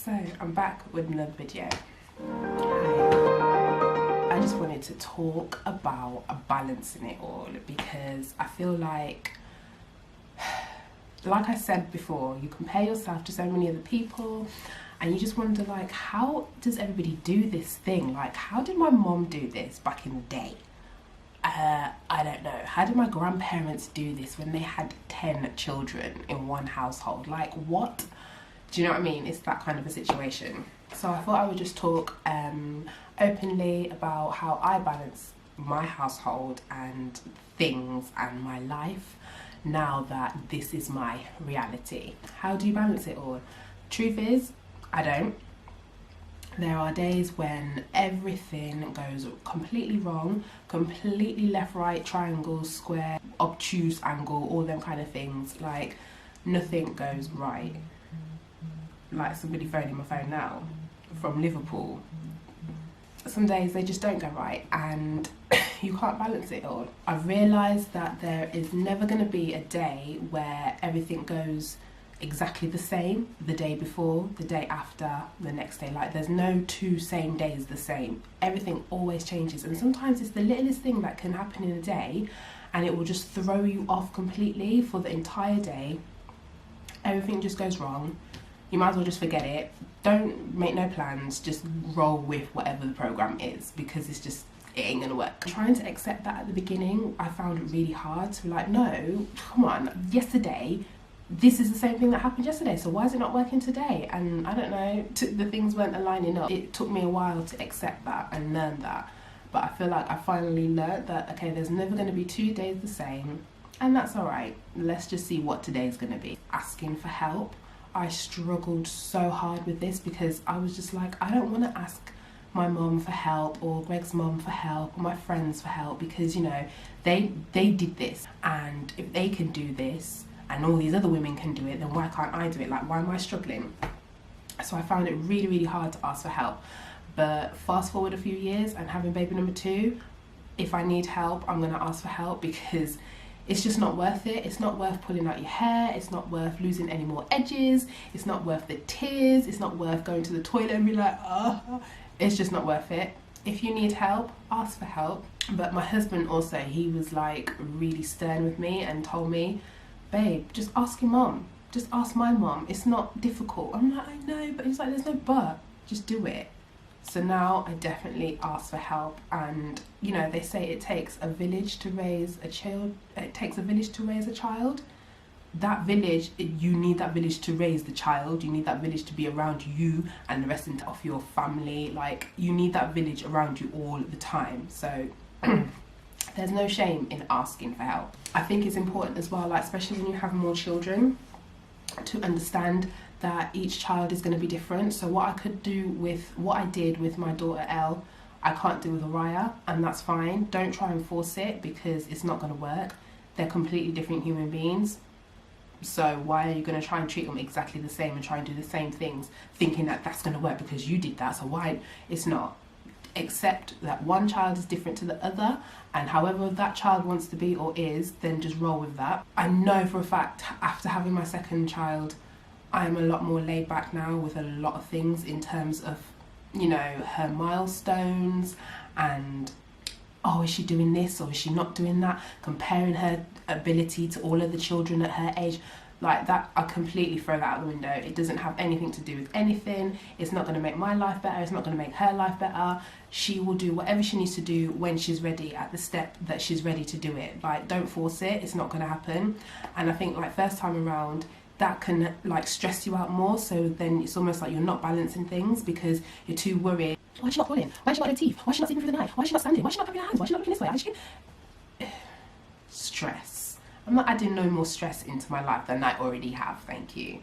So I'm back with another video. I just wanted to talk about balancing it all, because I feel like I said before, you compare yourself to so many other people and you just wonder, like, how does everybody do this thing? Like, how did my mom do this back in the day? I don't know. How did my grandparents do this when they had 10 children in one household? Like, what? Do you know what I mean? It's that kind of a situation. So I thought I would just talk openly about how I balance my household and things and my life now that this is my reality. How do you balance it all? Truth is, I don't. There are days when everything goes completely wrong, completely left, right, triangle, square, obtuse angle, all them kind of things. Like, nothing goes right. Like somebody phoning my phone now from Liverpool. Some days they just don't go right and you can't balance it all. I've realised that there is never going to be a day where everything goes exactly the same the day before, the day after, the next day. Like, there's no two same days the same. Everything always changes, and sometimes it's the littlest thing that can happen in a day and it will just throw you off completely for the entire day. Everything just goes wrong. You might as well just forget it. Don't make no plans, just roll with whatever the program is, because it ain't gonna work. Trying to accept that at the beginning, I found it really hard to be like, no, come on, yesterday this is the same thing that happened yesterday, so why is it not working today? And I don't know, the things weren't aligning up. It took me a while to accept that and learn that, but I feel like I finally learned that, okay, there's never going to be 2 days the same, and that's alright. Let's just see what today's going to be. Asking for help, I struggled so hard with this, because I was just like, I don't want to ask my mum for help, or Greg's mum for help, or my friends for help, because, you know, they did this, and if they can do this and all these other women can do it, then why can't I do it? Like, why am I struggling? So I found it really, really hard to ask for help. But fast forward a few years and having baby number 2, if I need help, I'm going to ask for help, because it's just not worth it. It's not worth pulling out your hair. It's not worth losing any more edges. It's not worth the tears. It's not worth going to the toilet and be like, oh. It's just not worth it. If you need help, ask for help. But my husband also, he was like really stern with me and told me, babe, just ask your mum. Just ask my mum. It's not difficult. I'm like, I know, but he's like, there's no but. Just do it. So now I definitely ask for help. And, you know, they say it takes a village to raise a child. It takes a village to raise a child. That village, you need that village to raise the child. You need that village to be around you and the rest of your family. Like, you need that village around you all the time. So there's no shame in asking for help. I think it's important as well, like, especially when you have more children, to understand that each child is going to be different. So what I did with my daughter Elle, I can't do with Araya, and that's fine. Don't try and force it, because it's not going to work. They're completely different human beings. So why are you going to try and treat them exactly the same and try and do the same things, thinking that that's going to work because you did that? So why? It's not. Accept that one child is different to the other, and however that child wants to be or is, then just roll with that. I know for a fact, after having my second child, I'm a lot more laid back now with a lot of things in terms of, you know, her milestones and, oh, is she doing this or is she not doing that? Comparing her ability to all other children at her age. Like that, I completely throw that out the window. It doesn't have anything to do with anything. It's not going to make my life better. It's not going to make her life better. She will do whatever she needs to do when she's ready, at the step that she's ready to do it. Like, don't force it. It's not going to happen. And I think, like, first time around, that can, like, stress you out more. So then it's almost like you're not balancing things because you're too worried. Why is she not crawling? Why is she not doing teeth? Why is she not sleeping through the night? Why is she not standing? Why is she not clapping her hands? Why is she not looking this way? Stress. I'm not adding no more stress into my life than I already have, thank you.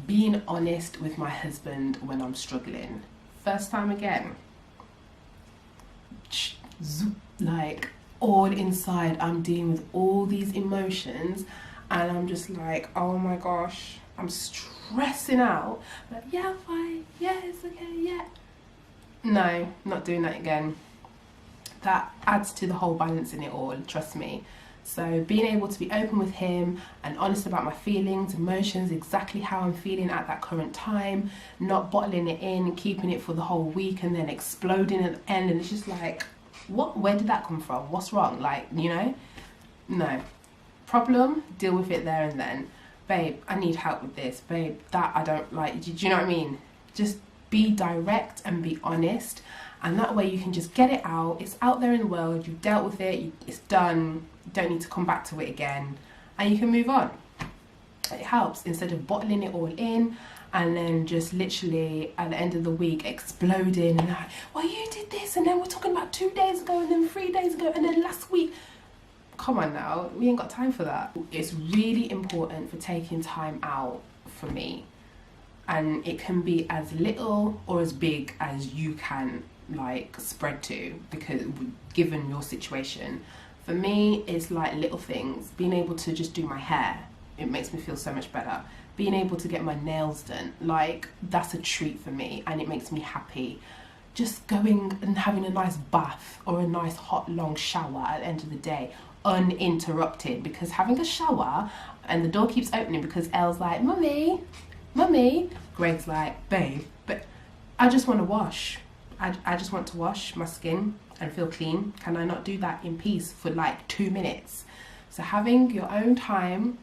Being honest with my husband when I'm struggling. First time again. Like, all inside, I'm dealing with all these emotions and I'm just like, oh my gosh, I'm stressing out. Like, yeah, fine, yeah, it's okay, yeah. No, not doing that again. That adds to the whole balance in it all, trust me. So being able to be open with him and honest about my feelings, emotions, exactly how I'm feeling at that current time, not bottling it in, keeping it for the whole week and then exploding at the end, and it's just like, what? Where did that come from? What's wrong? Like, you know? No. Problem, deal with it there and then. Babe, I need help with this. Babe, that I don't like. Do you know what I mean? Just be direct and be honest, and that way you can just get it out. It's out there in the world, you've dealt with it, it's done, you don't need to come back to it again, and you can move on. It helps, instead of bottling it all in and then just literally at the end of the week exploding and like, well, you did this and then we're talking about 2 days ago and then 3 days ago and then last week. Come on now, we ain't got time for that. It's really important for taking time out for me, and it can be as little or as big as you can like spread to, because given your situation. For me, it's like little things. Being able to just do my hair, it makes me feel so much better. Being able to get my nails done, like, that's a treat for me and it makes me happy. Just going and having a nice bath or a nice hot long shower at the end of the day, uninterrupted, because having a shower and the door keeps opening because Elle's like, mummy, Greg's like, babe, but I just want to wash. I just want to wash my skin and feel clean. Can I not do that in peace for like 2 minutes? So having your own time,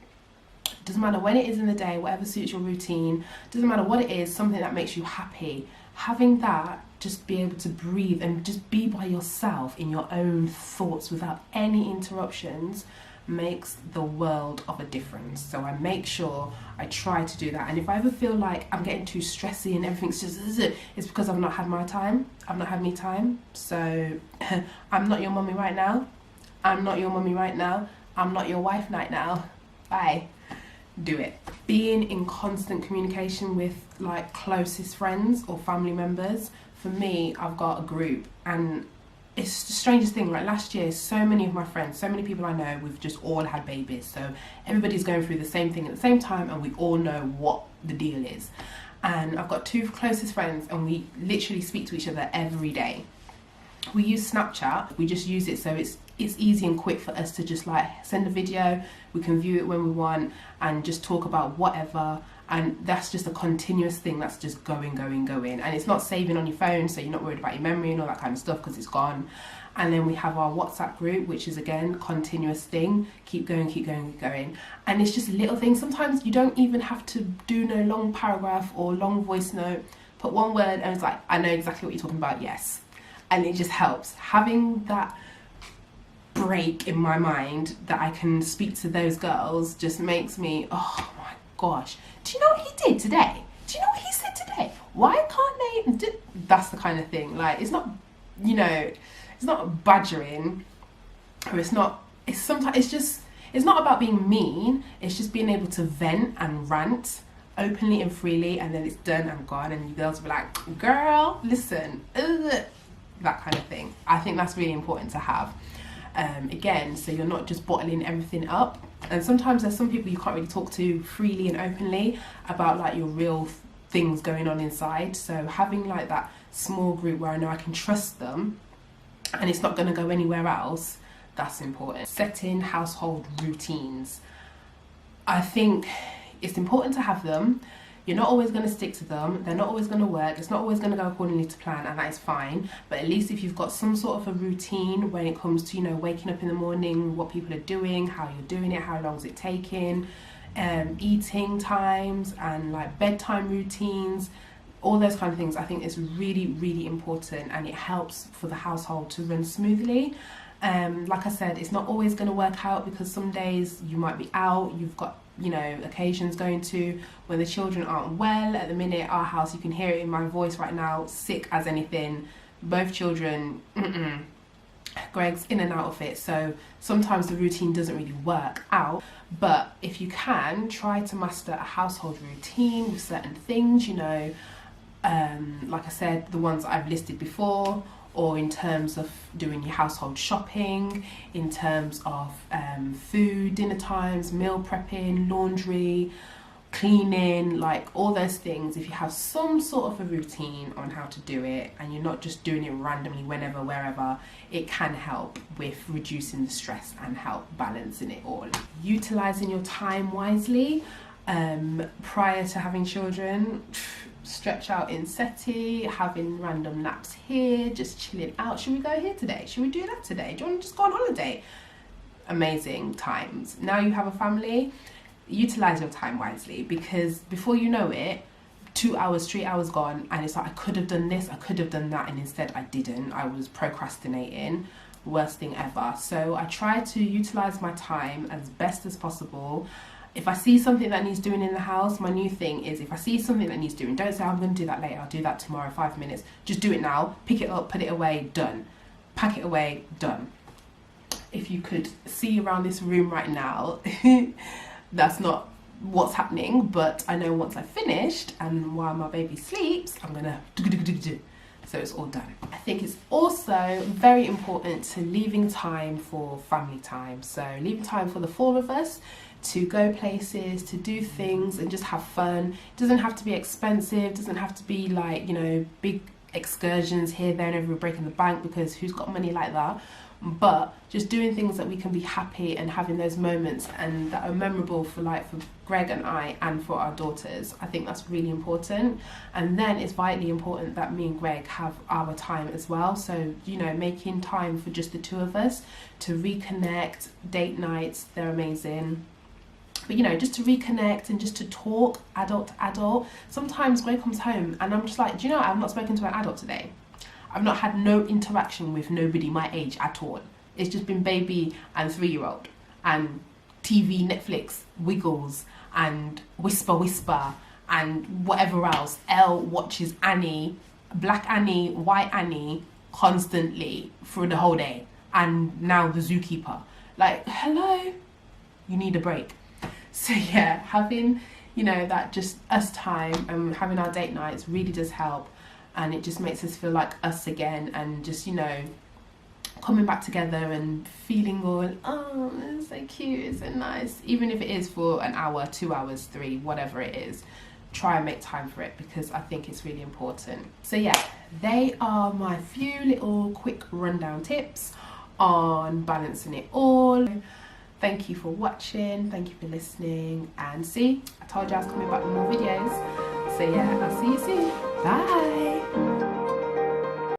doesn't matter when it is in the day, whatever suits your routine, doesn't matter what it is, something that makes you happy. Having that, just be able to breathe and just be by yourself in your own thoughts without any interruptions, makes the world of a difference. So I make sure I try to do that, and if I ever feel like I'm getting too stressy and everything's just, it's because I've not had my time. I've not had me time. So I'm not your mummy right now. I'm not your mummy right now. I'm not your wife right now. Bye. Do it. Being in constant communication with like closest friends or family members. For me, I've got a group, and it's the strangest thing. Like last year, so many of my friends, so many people I know, we've just all had babies. So everybody's going through the same thing at the same time, and we all know what the deal is. And I've got 2 closest friends, and we literally speak to each other every day. We use Snapchat. We just use it so it's easy and quick for us to just like send a video. We can view it when we want and just talk about whatever. And that's just a continuous thing that's just going. And it's not saving on your phone, so you're not worried about your memory and all that kind of stuff because it's gone. And then we have our WhatsApp group, which is again continuous thing. Keep going. And it's just little things. Sometimes you don't even have to do no long paragraph or long voice note. Put one word and it's like, I know exactly what you're talking about, yes. And it just helps. Having that break in my mind that I can speak to those girls just makes me, oh my gosh, do you know what he did today? Do you know what he said today? Why can't they? That's the kind of thing. Like, it's not, you know, it's not badgering, or it's not, it's sometimes, it's not about being mean, it's just being able to vent and rant openly and freely, and then it's done and gone, and you girls will be like, girl, listen, that kind of thing. I think that's really important to have. Again, so you're not just bottling everything up. And sometimes there's some people you can't really talk to freely and openly about like your real things going on inside. So having like that small group where I know I can trust them and it's not going to go anywhere else, that's important. Setting household routines. I think it's important to have them. You're not always going to stick to them. They're not always going to work. It's not always going to go accordingly to plan, and that is fine. But at least if you've got some sort of a routine when it comes to, you know, waking up in the morning, what people are doing, how you're doing it, how long is it taking, eating times and like bedtime routines, all those kind of things, I think is really, really important, and it helps for the household to run smoothly. Like I said, it's not always going to work out because some days you might be out, you've got, you know, occasions going to when the children aren't well. At the minute, our house, you can hear it in my voice right now, sick as anything. Both children, Greg's in and out of it, so sometimes the routine doesn't really work out. But if you can, try to master a household routine with certain things, you know, like I said, the ones I've listed before, or in terms of doing your household shopping, in terms of food, dinner times, meal prepping, laundry, cleaning, like all those things. If you have some sort of a routine on how to do it and you're not just doing it randomly whenever, wherever, it can help with reducing the stress and help balancing it all. Utilising your time wisely prior to having children. Stretch out in SETI, having random naps here, just chilling out. Should we go here today? Should we do that today? Do you want to just go on holiday? Amazing times. Now you have a family, utilize your time wisely, because before you know it, 2 hours, 3 hours gone, and it's like, I could have done this, I could have done that, and instead I didn't. I was procrastinating. Worst thing ever. So I try to utilize my time as best as possible. If I see something that needs doing in the house, my new thing is, if I see something that needs doing, don't say, I'm going to do that later, I'll do that tomorrow, 5 minutes. Just do it now. Pick it up, put it away, done. Pack it away, done. If you could see around this room right now, that's not what's happening, but I know once I've finished and while my baby sleeps, I'm going to so it's all done. I think it's also very important to leaving time for family time. So leaving time for the four of us to go places, to do things and just have fun. It doesn't have to be expensive, doesn't have to be like, you know, big excursions here, there and everywhere, breaking the bank, because who's got money like that? But just doing things that we can be happy and having those moments and that are memorable for Greg and I and for our daughters. I think that's really important. And then it's vitally important that me and Greg have our time as well. So, you know, making time for just the two of us to reconnect. Date nights, they're amazing. But, you know, just to reconnect and just to talk adult to adult. Sometimes Greg comes home and I'm just like, do you know, I've not spoken to an adult today. I've not had no interaction with nobody my age at all. It's just been baby and 3-year-old and TV, Netflix, Wiggles and Whisper and whatever else. Elle watches Annie, Black Annie, White Annie constantly for the whole day, and now the Zookeeper. Like, hello, you need a break. So yeah, having, you know, that just us time and having our date nights really does help. And it just makes us feel like us again, and just, you know, coming back together and feeling all, oh, it's so cute, it's so nice. Even if it is for an hour, 2 hours, 3, whatever it is, try and make time for it, because I think it's really important. So yeah, they are my few little quick rundown tips on balancing it all. Thank you for watching, thank you for listening, and see, I told you I was coming back with more videos. So yeah, I'll see you soon. Bye.